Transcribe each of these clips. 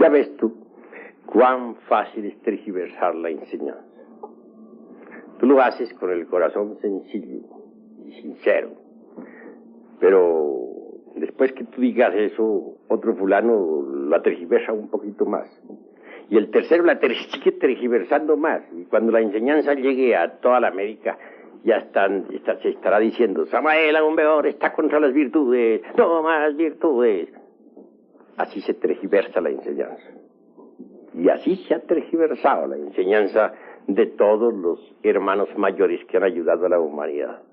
Ya ves tú cuán fácil es tergiversar la enseñanza. Tú lo haces con el corazón sencillo y sincero, pero después que tú digas eso, otro fulano la tergiversa un poquito más. Y el tercero sigue tergiversando más. Y cuando la enseñanza llegue a toda la América, ya se estará diciendo, Samael aún peor está contra las virtudes, no más virtudes. Así se tergiversa la enseñanza. Y así se ha tergiversado la enseñanza de todos los hermanos mayores que han ayudado a la humanidad.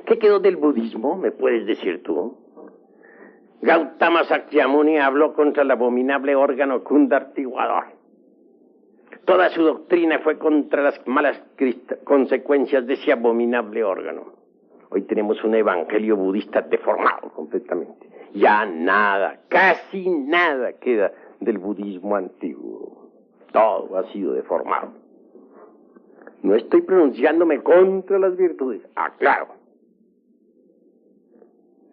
¿Qué quedó del budismo? ¿Me puedes decir tú? Gautama Sakyamuni habló contra el abominable órgano kundartiguador. Toda su doctrina fue contra las malas consecuencias de ese abominable órgano. Hoy tenemos un evangelio budista deformado completamente. Ya nada, casi nada queda del budismo antiguo. Todo ha sido deformado. No estoy pronunciándome contra las virtudes. Claro.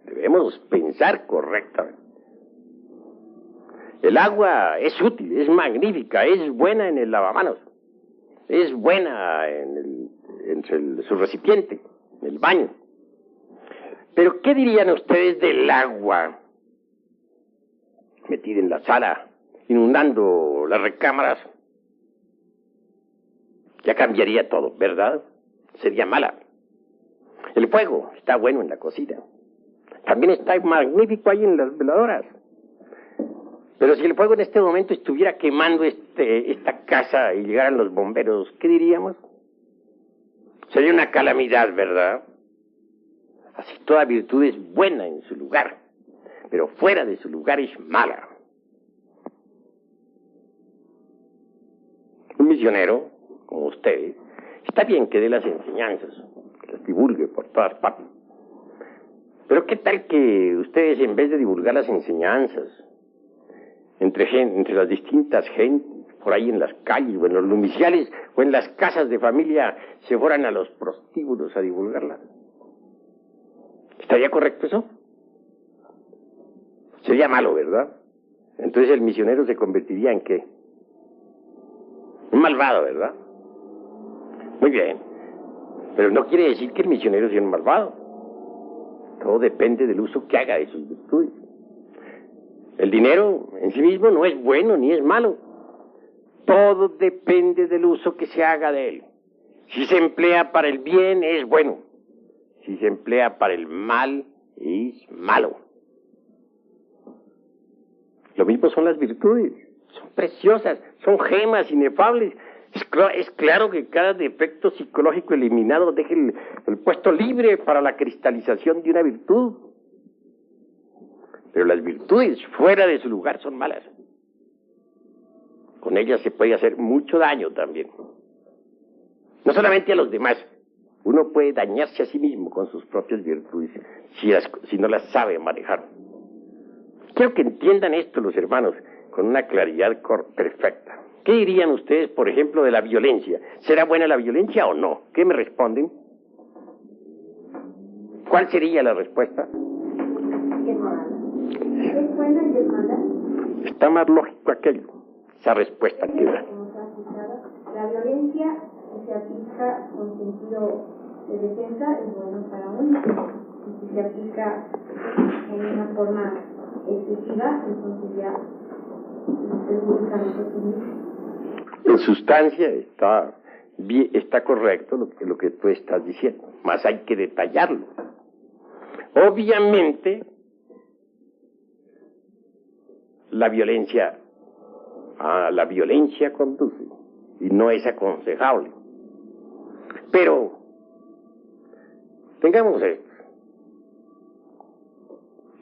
Debemos pensar correctamente. El agua es útil, es magnífica, es buena en el lavamanos, es buena en su recipiente, en el baño. Pero ¿qué dirían ustedes del agua metida en la sala, inundando las recámaras? Ya cambiaría todo, ¿verdad? Sería mala. El fuego está bueno en la cocina. También está magnífico ahí en las veladoras. Pero si el fuego en este momento estuviera quemando esta casa y llegaran los bomberos, ¿qué diríamos? Sería una calamidad, ¿verdad? Así toda virtud es buena en su lugar, pero fuera de su lugar es mala. Un misionero, como ustedes, está bien que dé las enseñanzas, que las divulgue por todas partes. Pero ¿qué tal que ustedes, en vez de divulgar las enseñanzas, entre las distintas gentes, por ahí en las calles, o en los lumiciales, o en las casas de familia, se fueran a los prostíbulos a divulgarla? ¿Estaría correcto eso? Sería malo, ¿verdad? Entonces el misionero se convertiría ¿en qué? Un malvado, ¿verdad? Muy bien. Pero no quiere decir que el misionero sea un malvado. Todo depende del uso que haga de sus virtudes. El dinero en sí mismo no es bueno ni es malo. Todo depende del uso que se haga de él. Si se emplea para el bien, es bueno. Si se emplea para el mal, es malo. Lo mismo son las virtudes. Son preciosas, son gemas inefables. Es claro que cada defecto psicológico eliminado deja el puesto libre para la cristalización de una virtud. Pero las virtudes fuera de su lugar son malas. Con ellas se puede hacer mucho daño también. No solamente a los demás. Uno puede dañarse a sí mismo con sus propias virtudes si no las sabe manejar. Quiero que entiendan esto los hermanos con una claridad perfecta. ¿Qué dirían ustedes, por ejemplo, de la violencia? ¿Será buena la violencia o no? ¿Qué me responden? ¿Cuál sería la respuesta? Es mala. ¿Es buena y es mala? Está más lógico aquello, esa respuesta que da. La violencia se aplica con sentido de defensa es bueno para uno. Y si se aplica en una forma excesiva, entonces ya perjudica a nosotros mismos. En sustancia está correcto lo que tú estás diciendo, mas hay que detallarlo. Obviamente, la violencia conduce y no es aconsejable. Pero, tengamos esto.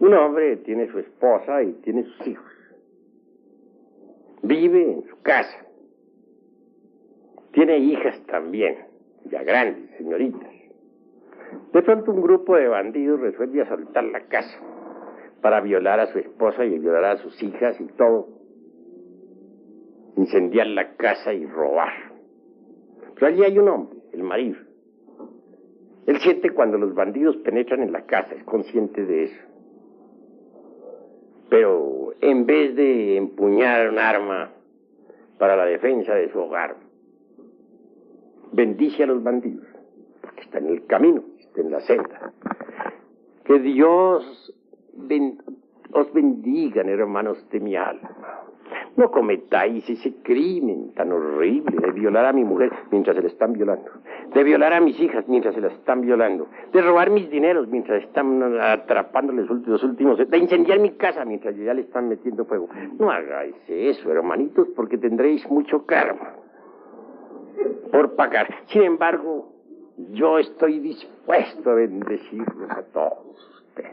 Un hombre tiene su esposa y tiene sus hijos. Vive en su casa. Tiene hijas también, ya grandes, señoritas. De pronto un grupo de bandidos resuelve asaltar la casa para violar a su esposa y violar a sus hijas y todo. Incendiar la casa y robar. Pero allí hay un hombre, el marido. Él siente cuando los bandidos penetran en la casa, es consciente de eso. Pero en vez de empuñar un arma para la defensa de su hogar, bendice a los bandidos, porque está en el camino, está en la senda. Que Dios os bendiga, hermanos de mi alma. No cometáis ese crimen tan horrible de violar a mi mujer mientras se la están violando, de violar a mis hijas mientras se las están violando, de robar mis dineros mientras están atrapándoles los últimos, de incendiar mi casa mientras ya le están metiendo fuego. No hagáis eso, hermanitos, porque tendréis mucho karma por pagar. Sin embargo, yo estoy dispuesto a bendecirlos a todos ustedes.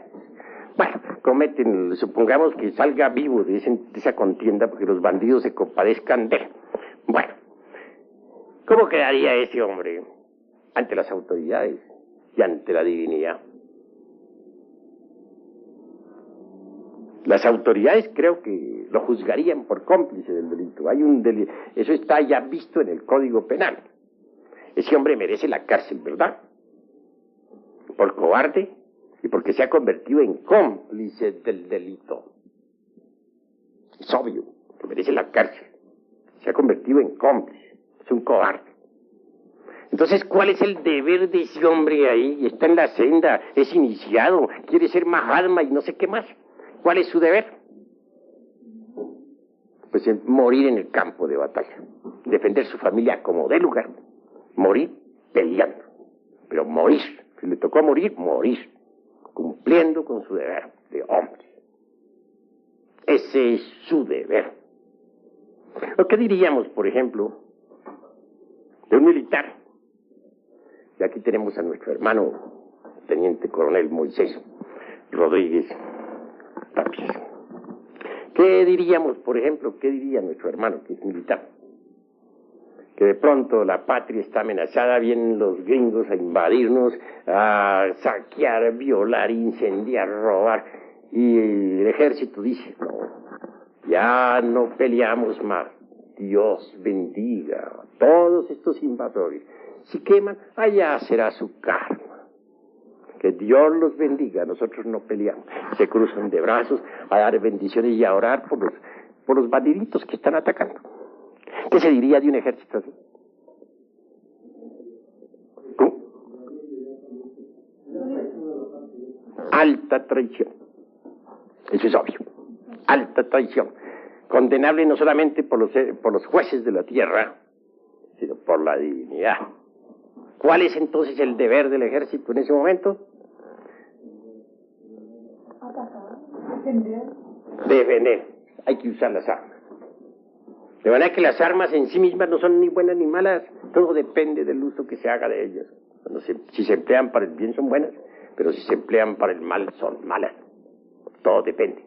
Bueno, cometen, supongamos que salga vivo de esa contienda porque los bandidos se compadezcan de él. Bueno, ¿cómo quedaría ese hombre ante las autoridades y ante la divinidad? Las autoridades creo que lo juzgarían por cómplice del delito. Hay un delito, eso está ya visto en el Código Penal. Ese hombre merece la cárcel, ¿verdad? Por cobarde y porque se ha convertido en cómplice del delito. Es obvio que merece la cárcel. Se ha convertido en cómplice. Es un cobarde. Entonces, ¿cuál es el deber de ese hombre ahí? Está en la senda, es iniciado, quiere ser Mahatma y no sé qué más. ¿Cuál es su deber? Pues morir en el campo de batalla. Defender su familia como dé lugar. Morir peleando. Pero morir. Si le tocó morir, morir. Cumpliendo con su deber de hombre. Ese es su deber. ¿O qué diríamos, por ejemplo, de un militar? Y aquí tenemos a nuestro hermano, teniente coronel Moisés Rodríguez Tapias. ¿Qué diríamos, por ejemplo, qué diría nuestro hermano, que es militar? Que de pronto la patria está amenazada, vienen los gringos a invadirnos, a saquear, violar, incendiar, robar, y el ejército dice, no, ya no peleamos más, Dios bendiga a todos estos invasores, si queman, allá será su karma, que Dios los bendiga, nosotros no peleamos, se cruzan de brazos a dar bendiciones y a orar por los bandiditos que están atacando. ¿Qué se diría de un ejército así? ¿Cómo? Alta traición. Eso es obvio. Alta traición. Condenable no solamente por los jueces de la tierra, sino por la divinidad. ¿Cuál es entonces el deber del ejército en ese momento? Defender. Hay que usar las armas. De manera que las armas en sí mismas no son ni buenas ni malas, todo depende del uso que se haga de ellas. Si se emplean para el bien son buenas, pero si se emplean para el mal son malas. Todo depende.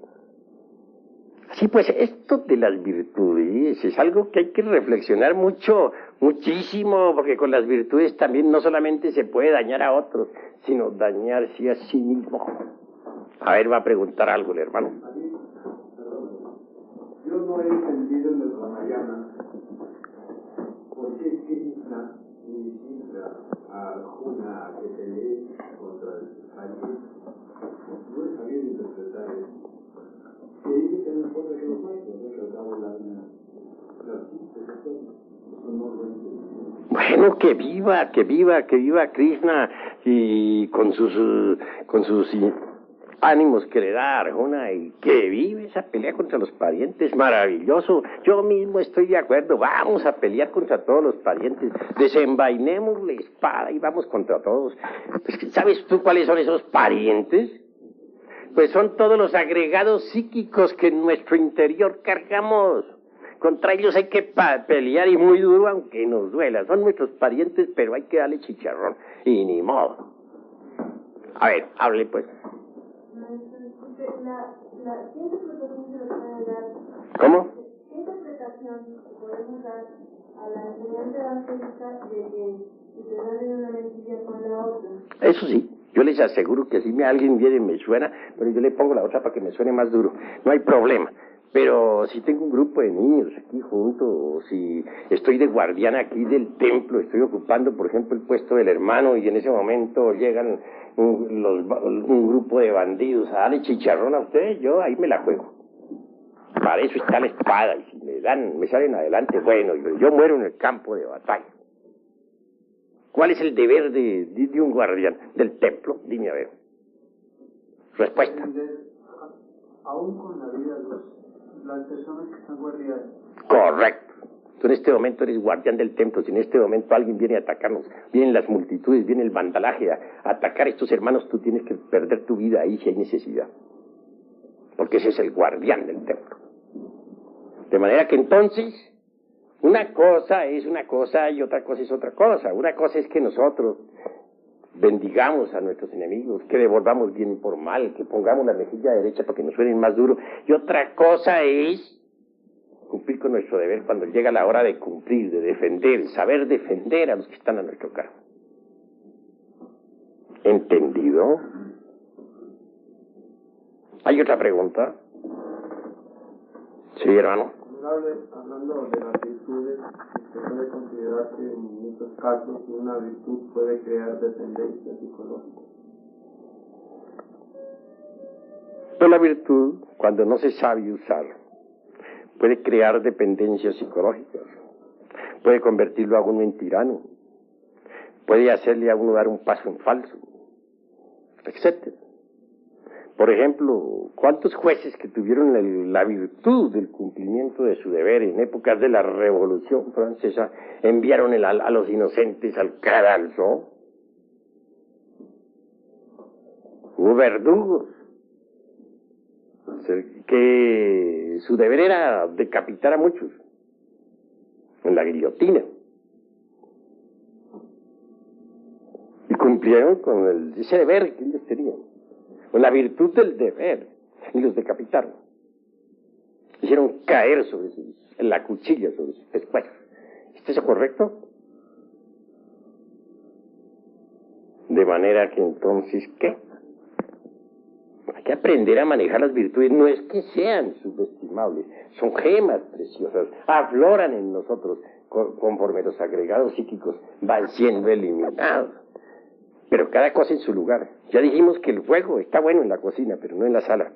Así pues, esto de las virtudes es algo que hay que reflexionar muchísimo, porque con las virtudes también no solamente se puede dañar a otros, sino dañarse a sí mismo. A ver, va a preguntar algo el hermano. Yo no he entendido en el Ramayana por qué Krishna incita a Arjuna a que pelee contra el Valle. No he sabido interpretar eso. Que dice que no importa que los mate, no que al cabo la bueno, que viva Krishna y con sus ánimos que le da a Arjuna y que vive esa pelea contra los parientes, maravilloso. Yo mismo estoy de acuerdo, vamos a pelear contra todos los parientes, desenvainemos la espada y vamos contra todos. Pues, ¿sabes tú cuáles son esos parientes? Pues son todos los agregados psíquicos que en nuestro interior cargamos. Contra ellos hay que pelear y muy duro, aunque nos duela. Son nuestros parientes, pero hay que darle chicharrón. Y ni modo. A ver, hable pues. ¿Qué interpretación se le puede dar? ¿Cómo? ¿Qué interpretación podemos dar a la enseñanza evangélica de que se dan en una mentira con la otra? Eso sí, yo les aseguro que si alguien viene y me suena, pero yo le pongo la otra para que me suene más duro. No hay problema. Pero si tengo un grupo de niños aquí juntos, o si estoy de guardián aquí del templo, estoy ocupando, por ejemplo, el puesto del hermano, y en ese momento llegan un grupo de bandidos a darle chicharrón a ustedes, yo ahí me la juego. Para eso está la espada, y si me salen adelante, bueno, yo muero en el campo de batalla. ¿Cuál es el deber de un guardián del templo? Dime a ver. Respuesta. Aún con la vida, las personas que están guardiadas. Correcto. Tú en este momento eres guardián del templo. Si en este momento alguien viene a atacarnos, vienen las multitudes, viene el vandalaje a atacar a estos hermanos, tú tienes que perder tu vida ahí si hay necesidad. Porque ese es el guardián del templo. De manera que entonces, una cosa es una cosa y otra cosa es otra cosa. Una cosa es que nosotros bendigamos a nuestros enemigos, que devolvamos bien por mal, que pongamos la mejilla derecha para que nos suenen más duro. Y otra cosa es cumplir con nuestro deber cuando llega la hora de cumplir, de defender, saber defender a los que están a nuestro cargo. ¿Entendido? ¿Hay otra pregunta? Sí, hermano. Hablando de las virtudes, se puede considerar que en muchos casos una virtud puede crear dependencia psicológica. Pero la virtud, cuando no se sabe usar, puede crear dependencias psicológicas, puede convertirlo a uno en tirano, puede hacerle a uno dar un paso en falso, etc. Por ejemplo, ¿cuántos jueces que tuvieron la virtud del cumplimiento de su deber en épocas de la Revolución Francesa enviaron a los inocentes al cadalso? Hubo verdugos que su deber era decapitar a muchos en la guillotina y cumplieron con ese deber que ellos tenían, con la virtud del deber, y los decapitaron, hicieron caer en la cuchilla sobre sus pescuezos. ¿Es eso correcto? De manera que entonces, ¿qué? Hay que aprender a manejar las virtudes, no es que sean subestimables, son gemas preciosas, afloran en nosotros conforme los agregados psíquicos van siendo eliminados. Pero cada cosa en su lugar. Ya dijimos que el fuego está bueno en la cocina, pero no en la sala.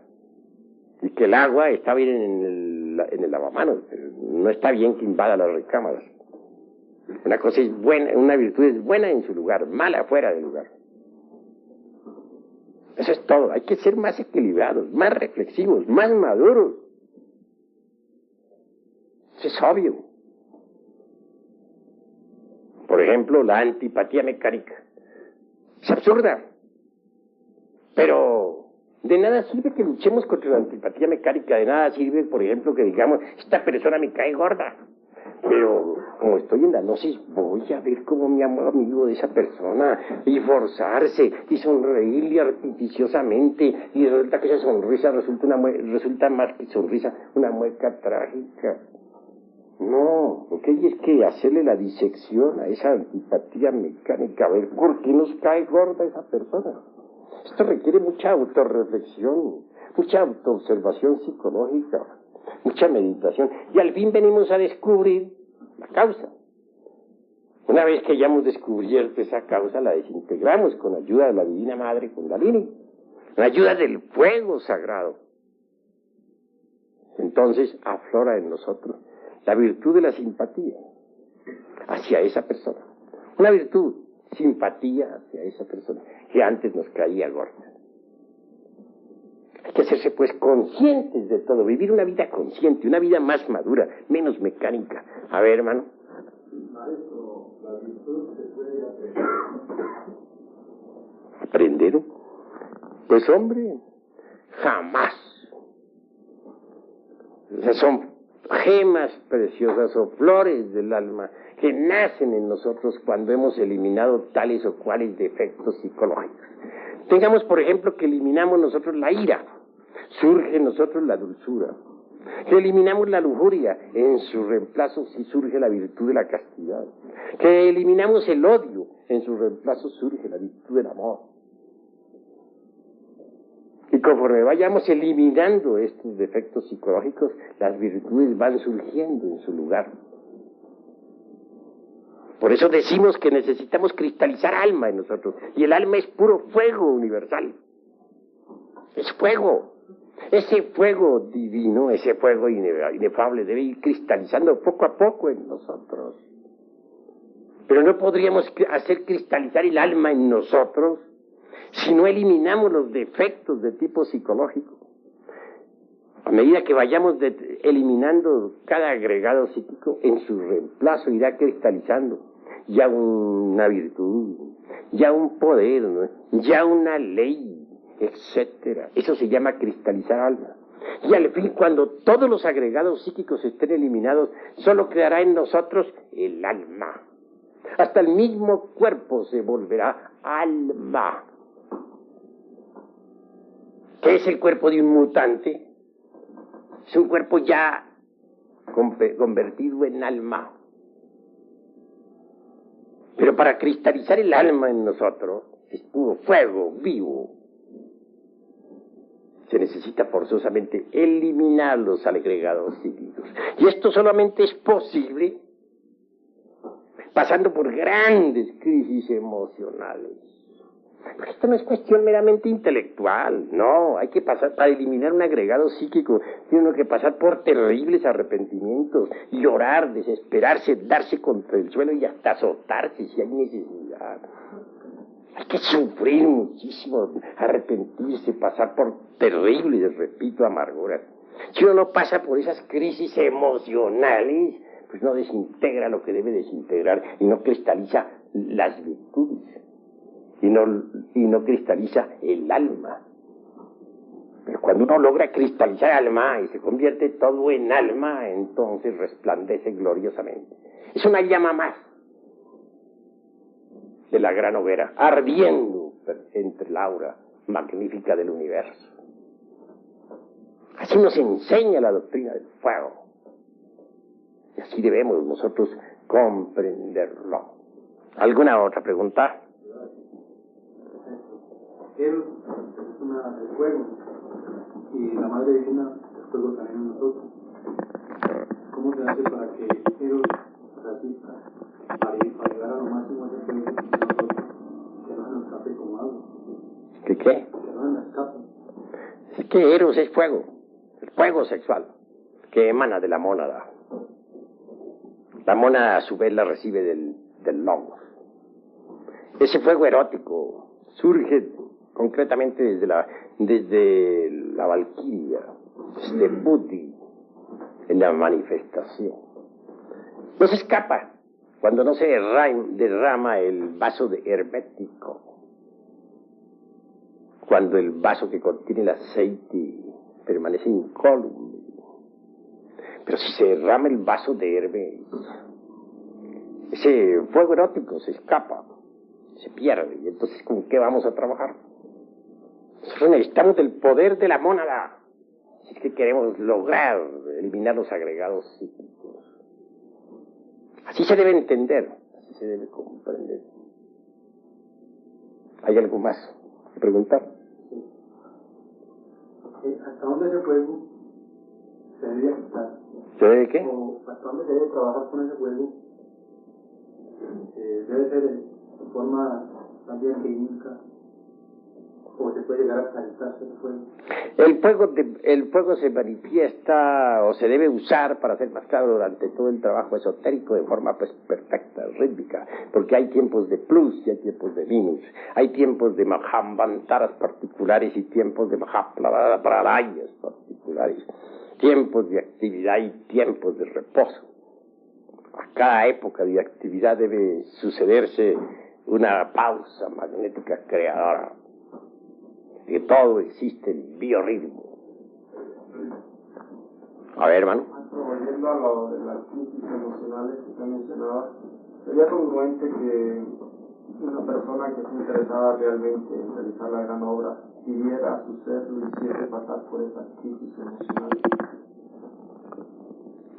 Y que el agua está bien en el lavamanos, pero no está bien que invada las recámaras. Una cosa es buena, una virtud es buena en su lugar, mala fuera del lugar. Eso es todo. Hay que ser más equilibrados, más reflexivos, más maduros. Eso es obvio. Por ejemplo, la antipatía mecánica. Es absurda. Pero de nada sirve que luchemos contra la antipatía mecánica. De nada sirve, por ejemplo, que digamos, esta persona me cae gorda. Pero como estoy en la gnosis, voy a ver cómo me amo amigo de esa persona y forzarse y sonreírle artificiosamente, y resulta que esa sonrisa resulta más que sonrisa, una mueca trágica. No, lo que hay es que hacerle la disección a esa antipatía mecánica, a ver por qué nos cae gorda esa persona. Esto requiere mucha autorreflexión, mucha autoobservación psicológica, mucha meditación, y al fin venimos a descubrir la causa. Una vez que hayamos descubierto esa causa, la desintegramos con ayuda de la Divina Madre Kundalini, con ayuda del fuego sagrado. Entonces aflora en nosotros la virtud de la simpatía hacia esa persona. Una virtud, simpatía hacia esa persona que antes nos caía gorda. Hay que hacerse pues conscientes de todo, vivir una vida consciente, una vida más madura, menos mecánica. A ver, hermano. Maestro, la virtud se puede aprender. ¿Aprender? Pues hombre, jamás. Esas son gemas preciosas o flores del alma que nacen en nosotros cuando hemos eliminado tales o cuales defectos psicológicos. Tengamos, por ejemplo, que eliminamos nosotros la ira, surge en nosotros la dulzura. Que eliminamos la lujuria, en su reemplazo sí surge la virtud de la castidad. Que eliminamos el odio, en su reemplazo surge la virtud del amor. Y conforme vayamos eliminando estos defectos psicológicos, las virtudes van surgiendo en su lugar. Por eso decimos que necesitamos cristalizar alma en nosotros. Y el alma es puro fuego universal. Es fuego. Ese fuego divino, ese fuego inefable debe ir cristalizando poco a poco en nosotros. Pero no podríamos hacer cristalizar el alma en nosotros si no eliminamos los defectos de tipo psicológico. A medida que vayamos eliminando cada agregado psíquico, en su reemplazo irá cristalizando ya una virtud, ya un poder, ¿no? Ya una ley, etcétera. Eso se llama cristalizar alma. Y al fin, cuando todos los agregados psíquicos estén eliminados, solo quedará en nosotros el alma. Hasta el mismo cuerpo se volverá alma. ¿Qué es el cuerpo de un mutante? Es un cuerpo ya convertido en alma. Pero para cristalizar el alma en nosotros, es puro fuego vivo. Se necesita forzosamente eliminar los agregados psíquicos. Y esto solamente es posible pasando por grandes crisis emocionales. Porque esto no es cuestión meramente intelectual, no, hay que pasar, para eliminar un agregado psíquico, tiene uno que pasar por terribles arrepentimientos, llorar, desesperarse, darse contra el suelo y hasta azotarse si hay necesidad. Hay que sufrir muchísimo, arrepentirse, pasar por terribles, repito, amarguras. Si uno no pasa por esas crisis emocionales, pues no desintegra lo que debe desintegrar y no cristaliza las virtudes. Y no cristaliza el alma. Pero cuando uno logra cristalizar el alma y se convierte todo en alma, entonces resplandece gloriosamente. Es una llama más de la gran hoguera, ardiendo entre la aura magnífica del universo. Así nos enseña la doctrina del fuego. Y así debemos nosotros comprenderlo. ¿Alguna otra pregunta? Eros es el fuego, y la Madre Divina es fuego también en nosotros. ¿Cómo se hace para que Eros resista, para llegar a lo máximo de fuego en nosotros, que no se nos escape como agua? ¿Qué? Que no se nos escape. Es que Eros es fuego, el fuego sexual, que emana de la mónada. La mónada a su vez la recibe del logos. Ese fuego erótico surge concretamente desde la Valquiria, desde Buddhi, en la manifestación. No se escapa cuando no se derrama el vaso hermético, cuando el vaso que contiene el aceite permanece incólume. Pero si se derrama el vaso de Hermes, ese fuego erótico se escapa, se pierde, y entonces ¿con qué vamos a trabajar? Nosotros necesitamos del poder de la mónada, si es que queremos lograr eliminar los agregados psíquicos. Así se debe entender, así se debe comprender. ¿Hay algo más que preguntar? ¿Hasta dónde ese fuego se debería quitar? ¿Se debe qué? ¿O hasta dónde se debe trabajar con ese fuego? ¿Debe ser de forma también clínica? ¿O se puede llegar a calentarse el fuego? El fuego se manifiesta o se debe usar, para ser más claro, durante todo el trabajo esotérico de forma perfecta, rítmica, porque hay tiempos de plus y hay tiempos de minus, hay tiempos de mahambantaras particulares y tiempos de mahapralayas particulares, tiempos de actividad y tiempos de reposo. A cada época de actividad debe sucederse una pausa magnética creadora. De todo existe el biorritmo. A ver, hermano. Volviendo a lo de las crisis emocionales que usted mencionaba, sería congruente que una persona que esté interesada realmente en realizar la gran obra viviera a su ser, lo hiciese pasar por esas crisis emocionales.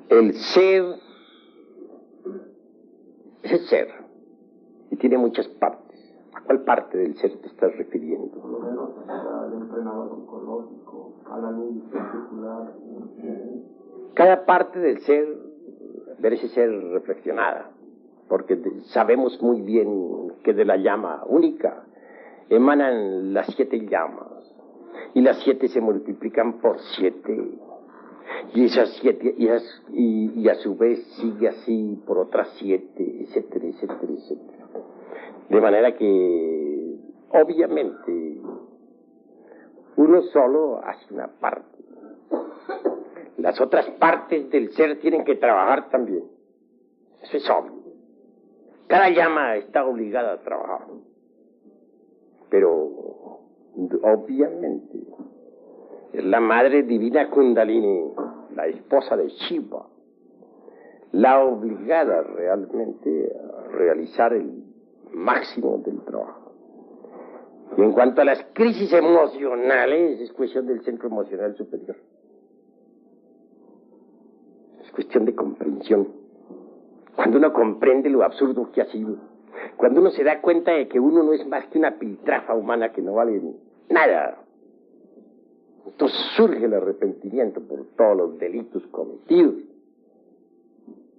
El ser es el ser y tiene muchas partes. ¿A cuál parte del ser te estás refiriendo? Por lo menos al entrenador psicológico, a la luz particular. Cada parte del ser merece ser reflexionada, porque sabemos muy bien que de la llama única emanan las 7 llamas. Y las 7 se multiplican por 7. Y esas 7, y a su vez sigue así por otras 7, etcétera, etcétera, etcétera. De manera que, obviamente, uno solo hace una parte. Las otras partes del ser tienen que trabajar también. Eso es obvio. Cada llama está obligada a trabajar. Pero, obviamente, es la madre divina Kundalini, la esposa de Shiva, la obligada realmente a realizar el máximo del trabajo. Y en cuanto a las crisis emocionales, es cuestión del centro emocional superior. Es cuestión de comprensión. Cuando uno comprende lo absurdo que ha sido, cuando uno se da cuenta de que uno no es más que una piltrafa humana que no vale nada, entonces surge el arrepentimiento por todos los delitos cometidos.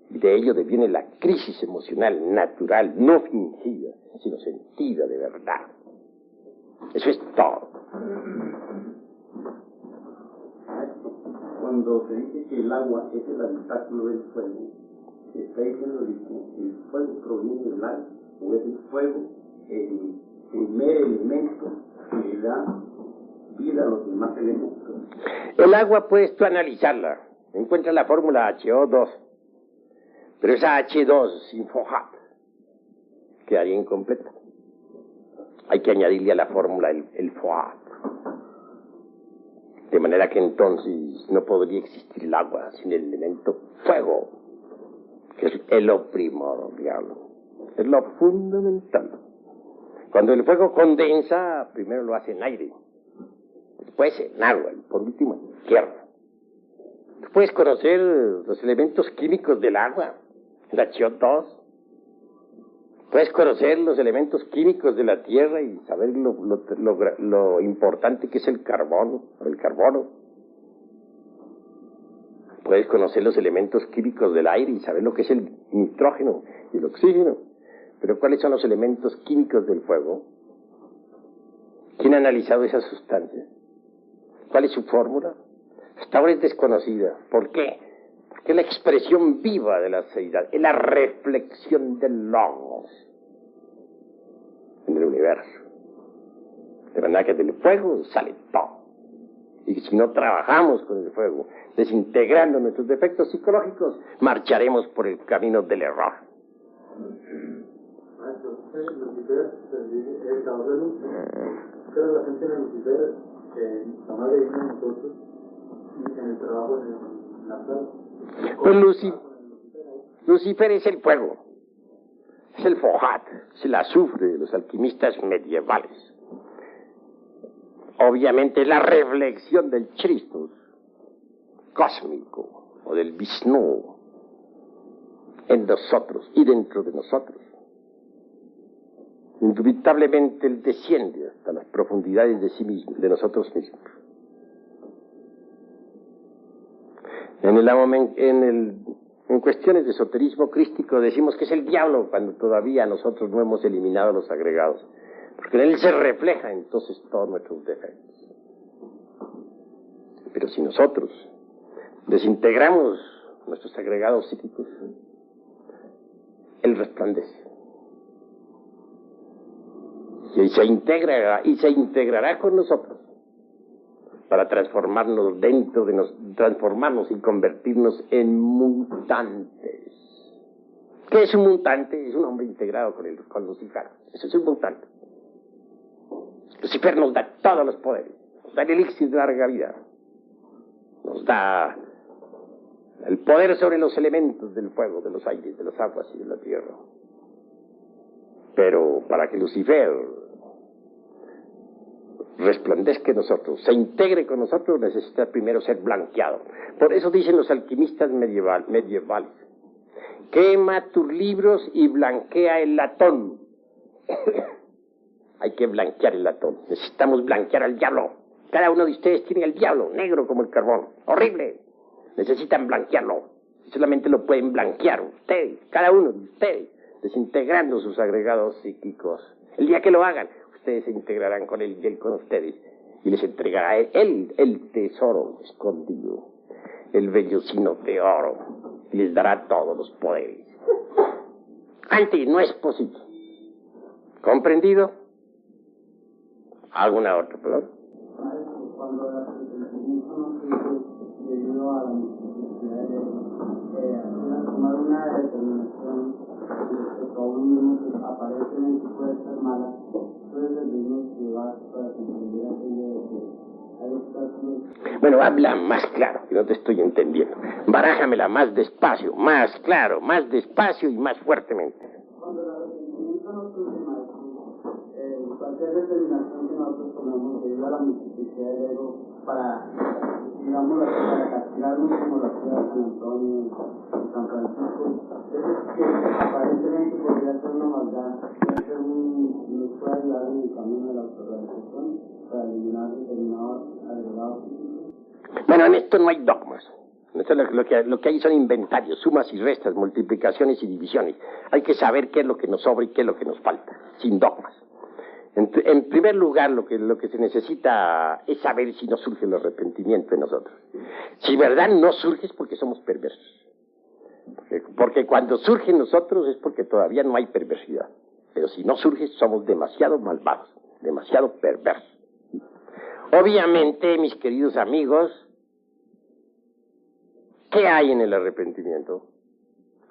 Y de ello deviene la crisis emocional natural, no fingida, sino sentida de verdad. Eso es todo. Cuando se dice que el agua es el habitáculo del fuego, se está diciendo que el fuego proviene del agua, o es el fuego el primer elemento que le da vida a los demás elementos. El agua puedes tú analizarla. Encuentras la fórmula HO2. Pero esa H2 sin FOHAT quedaría incompleta. Hay que añadirle a la fórmula el FOHAT. De manera que entonces no podría existir el agua sin el elemento fuego, que es lo primordial, es lo fundamental. Cuando el fuego condensa, primero lo hace en aire, después en agua y por último en tierra. Tú puedes conocer los elementos químicos del agua, la HO2. Puedes conocer los elementos químicos de la tierra y saber lo importante que es el carbono. Puedes conocer los elementos químicos del aire y saber lo que es el nitrógeno y el oxígeno. Pero ¿cuáles son los elementos químicos del fuego? ¿Quién ha analizado esas sustancias? ¿Cuál es su fórmula? Hasta ahora es desconocida. ¿Por qué? Porque es la expresión viva de la seidad, es la reflexión del logos en el universo. De manera que del fuego sale todo. Y si no trabajamos con el fuego, desintegrando nuestros defectos psicológicos, marcharemos por el camino del error. Lucifer, el caos de luz, ¿qué relación tiene Lucifer en la madre de nosotros y en el trabajo en la planta? Pues Lucifer es el fuego, es el FOHAT, es el azufre de los alquimistas medievales. Obviamente es la reflexión del Christus cósmico o del Vishnu en nosotros y dentro de nosotros. Indubitablemente él desciende hasta las profundidades de sí mismo, de nosotros mismos. En cuestiones de esoterismo crístico decimos que es el diablo cuando todavía nosotros no hemos eliminado los agregados, porque en él se refleja entonces todos nuestros defectos. Pero si nosotros desintegramos nuestros agregados psíquicos, él resplandece. Y se integrará con nosotros para transformarnos transformarnos y convertirnos en mutantes. ¿Qué es un mutante? Es un hombre integrado con Lucifer. Eso es un mutante. Lucifer nos da todos los poderes, nos da el elixir de larga vida, nos da el poder sobre los elementos del fuego, de los aires, de las aguas y de la tierra. Pero para que Lucifer resplandezca en nosotros, se integre con nosotros, necesita primero ser blanqueado. Por eso dicen los alquimistas medievales: quema tus libros y blanquea el latón. Hay que blanquear el latón. Necesitamos blanquear al diablo. Cada uno de ustedes tiene el diablo, negro como el carbón, horrible. Necesitan blanquearlo. Y solamente lo pueden blanquear ustedes, cada uno de ustedes, desintegrando sus agregados psíquicos. El día que lo hagan, ustedes se integrarán con él y él con ustedes. y les entregará a él el tesoro escondido, el vellocino de oro, y les dará todos los poderes. Antes no es posible. ¿Comprendido? ¿Alguna otra palabra? Cuando el arrepentimiento no se debido a la necesidad de tomar una determinación respecto a un mismo que aparentemente puede ser mala, puede ser digno de llevar para comprender aquello de que hay obstáculos. Bueno, habla más claro, que no te estoy entendiendo. Barájamela más despacio, más claro, más despacio y más fuertemente. Cuando el arrepentimiento no surge, maestro, cualquier determinación que nosotros tomemos debido a la multiplicidad del ego para, digamos, para castigarnos como lo hacía San Antonio y San Francisco, es que aparentemente podría ser una maldad, nos puede ayudar en el camino de la autorrealización para eliminar determinados agregados. Bueno, en esto no hay dogmas. Esto lo que hay son inventarios, sumas y restas, multiplicaciones y divisiones. Hay que saber qué es lo que nos sobra y qué es lo que nos falta, sin dogmas. En primer lugar, lo que se necesita es saber si no surge el arrepentimiento en nosotros. Si verdad no surge es porque somos perversos. Porque cuando surge en nosotros es porque todavía no hay perversidad. Pero si no surge, somos demasiado malvados, demasiado perversos. Obviamente, mis queridos amigos, ¿qué hay en el arrepentimiento?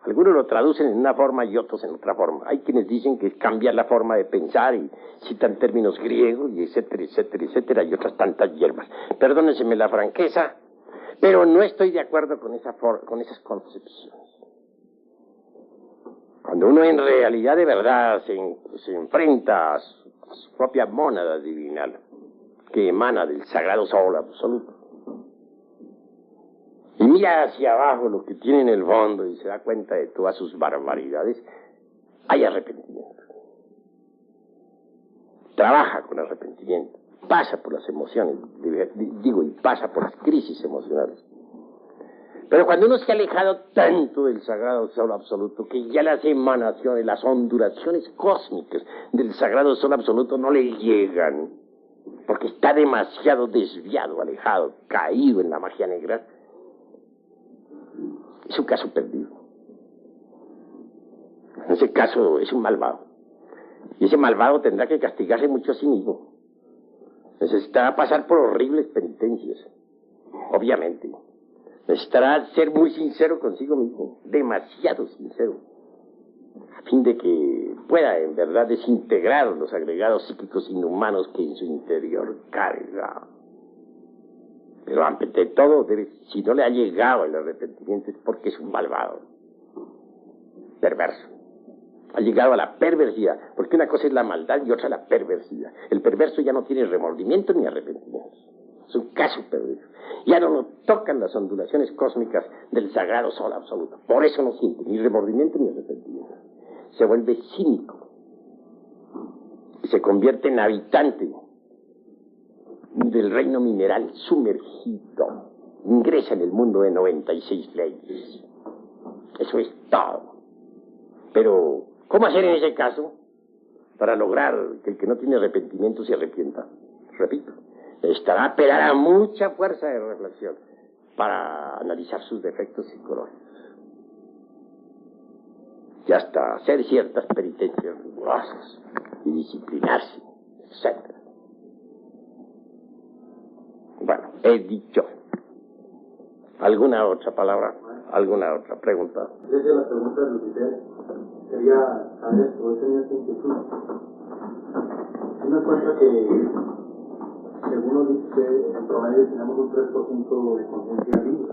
Algunos lo traducen en una forma y otros en otra forma. Hay quienes dicen que es cambiar la forma de pensar y citan términos griegos y etcétera, etcétera, etcétera, y otras tantas hierbas. Perdónenseme la franqueza, pero no estoy de acuerdo con esas concepciones. Cuando uno en realidad de verdad se enfrenta a su propia mónada divinal, que emana del sagrado sol absoluto, y mira hacia abajo lo que tiene en el fondo y se da cuenta de todas sus barbaridades, hay arrepentimiento. Trabaja con arrepentimiento, pasa por las emociones, y pasa por las crisis emocionales. Pero cuando uno se ha alejado tanto del sagrado sol absoluto que ya las emanaciones, las ondulaciones cósmicas del sagrado sol absoluto no le llegan, porque está demasiado desviado, alejado, caído en la magia negra, es un caso perdido. En ese caso es un malvado. Y ese malvado tendrá que castigarse mucho a sí mismo. Necesitará pasar por horribles penitencias. Obviamente. Necesitará ser muy sincero consigo mismo. Demasiado sincero. A fin de que pueda en verdad desintegrar los agregados psíquicos inhumanos que en su interior carga. Pero antes de todo, si no le ha llegado el arrepentimiento es porque es un malvado, perverso. Ha llegado a la perversidad, porque una cosa es la maldad y otra la perversidad. El perverso ya no tiene remordimiento ni arrepentimiento. Es un caso perdido. Ya no lo tocan las ondulaciones cósmicas del sagrado sol absoluto. Por eso no siente ni remordimiento ni arrepentimiento. Se vuelve cínico y se convierte en habitante del reino mineral sumergido. Ingresa en el mundo de 96 leyes. Eso es todo. Pero, ¿cómo hacer en ese caso para lograr que el que no tiene arrepentimiento se arrepienta? Repito, necesitará apelar a mucha fuerza de reflexión para analizar sus defectos psicológicos. Y hasta hacer ciertas penitencias rigurosas y disciplinarse, etc. Bueno, he dicho. ¿Alguna otra palabra? ¿Alguna otra pregunta? Desde la pregunta de Lucifer, quería saber, o he tenido esta inquietud. Si me cuenta que, según nos dice, en promedio tenemos un 3% de conciencia libre,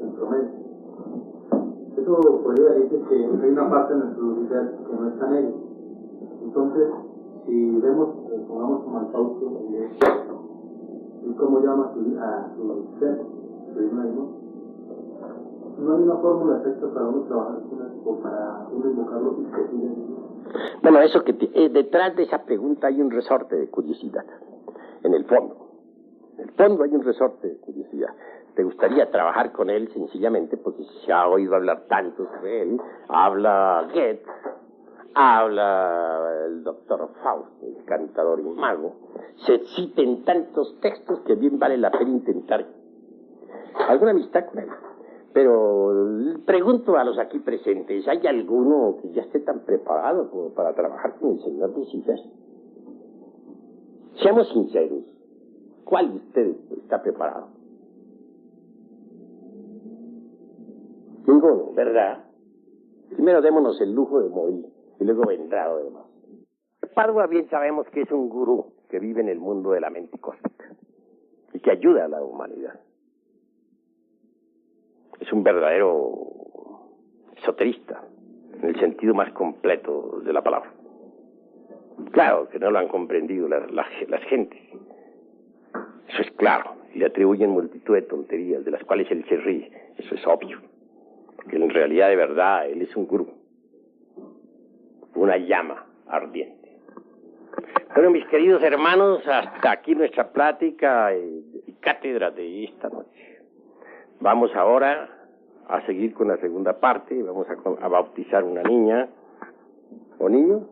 en promedio. Eso podría decir que hay una parte de nuestro Lucifer que no está en ello. Entonces, si vemos, pongamos como al Fausto, ¿y cómo llama a su ser? No hay una fórmula exacta para uno trabajar con esto, o para uno invocarlo sin que bueno, eso que detrás de esa pregunta hay un resorte de curiosidad. En el fondo. En el fondo hay un resorte de curiosidad. ¿Te gustaría trabajar con él sencillamente? Porque se ha oído hablar tanto sobre él. Habla Goethe, habla el doctor Faust, el cantador y mago, se citen tantos textos que bien vale la pena intentar alguna amistad con él. Pero pregunto a los aquí presentes, ¿hay alguno que ya esté tan preparado como para trabajar con el señor Lucifer? Seamos sinceros, ¿cuál de ustedes está preparado? Ninguno, ¿verdad? Primero démonos el lujo de morir y luego vendrá lo demás. Padua bien sabemos que es un gurú que vive en el mundo de la mente cósmica y que ayuda a la humanidad. Es un verdadero esoterista, en el sentido más completo de la palabra. Claro que no lo han comprendido las gentes. Eso es claro, y le atribuyen multitud de tonterías, de las cuales él se ríe. Eso es obvio. Que en realidad, de verdad, él es un gurú. Una llama ardiente. Bueno, mis queridos hermanos, hasta aquí nuestra plática y cátedra de esta noche. Vamos ahora a seguir con la segunda parte. Vamos a bautizar una niña o niño.